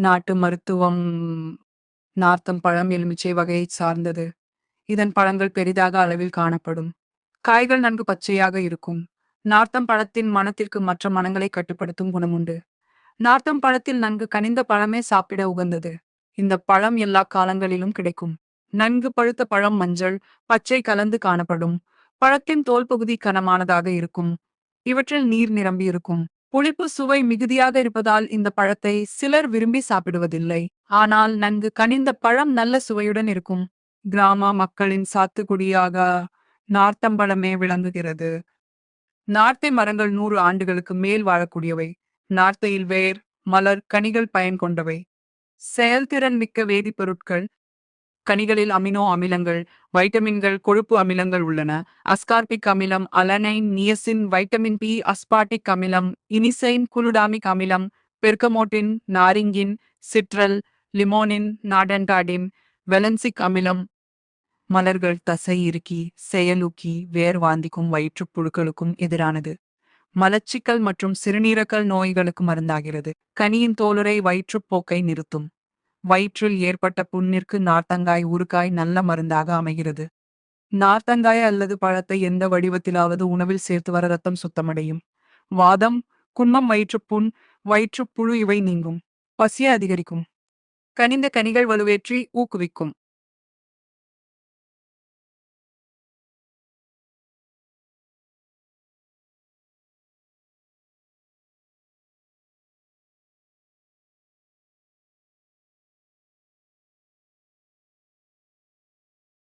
நாட்டு மருத்துவம். நார்த்தம் பழம் எலுமிச்சை வகையைச் சார்ந்தது. இதன் பழங்கள் பெரிதாக அளவில் காணப்படும். காய்கள் நன்கு பச்சையாக இருக்கும். நார்த்தம் பழத்தின் மணத்திற்கு மற்ற மணங்களை கட்டுப்படுத்தும் குணமுண்டு. நார்த்தம் பழத்தில் நன்கு கனிந்த பழமே சாப்பிட உகந்தது. இந்த பழம் எல்லா காலங்களிலும் கிடைக்கும். நன்கு பழுத்த பழம் மஞ்சள், பச்சை கலந்து காணப்படும். பழத்தின் தோல் பகுதி கனமானதாக இருக்கும். இவற்றில் நீர் நிரம்பி இருக்கும். புளிப்பு சுவை மிகுதியாக இருப்பதால் இந்த பழத்தை சிலர் விரும்பி சாப்பிடுவதில்லை. ஆனால் நன்கு கனிந்த பழம் நல்ல சுவையுடன் இருக்கும். கிராம மக்களின் சாத்துக்குடியாக நார்த்தம்பழமே விளங்குகிறது. நார்த்தை மரங்கள் 100 ஆண்டுகளுக்கு மேல் வாழக்கூடியவை. நார்த்தையில் வேர், மலர், கனிகள் பயன் கொண்டவை. செயல்திறன் மிக்க வேதிப்பொருட்கள். கனிகளில் அமினோ அமிலங்கள், வைட்டமின்கள், கொழுப்பு அமிலங்கள் உள்ளன. அஸ்கார்பிக் அமிலம், அலனைன், நியசின், வைட்டமின் பி, அஸ்பார்டிக் அமிலம், இனிசைன், குளுடாமிக் அமிலம், பெர்கமோட்டின், நாரிங்கின், சிட்ரல், லிமோனின், நாடன்டாடின், வெலன்சிக் அமிலம். மலர்கள் தசை இறுக்கி, செயலூக்கி, வேர் வாந்திக்கும் வயிற்றுப் புழுக்களுக்கும் எதிரானது. மலச்சிக்கல் மற்றும் சிறுநீரகல் நோய்களுக்கு மருந்தாகிறது. கனியின் தோலுரை வயிற்றுப் போக்கை நிறுத்தும். வயிற்றில் ஏற்பட்ட புண்ணிற்கு நார்த்தங்காய் ஊறுகாய் நல்ல மருந்தாக அமைகிறது. நார்த்தங்காய் அல்லது பழத்தை எந்த வடிவத்திலாவது உணவில் சேர்த்து வர ரத்தம் சுத்தமடையும். வாதம், குன்மம், வயிற்றுப்புண், வயிற்றுப்புழு இவை நீங்கும். பசியை அதிகரிக்கும். கனிந்த கனிகள் வலுவேற்றி ஊக்குவிக்கும்.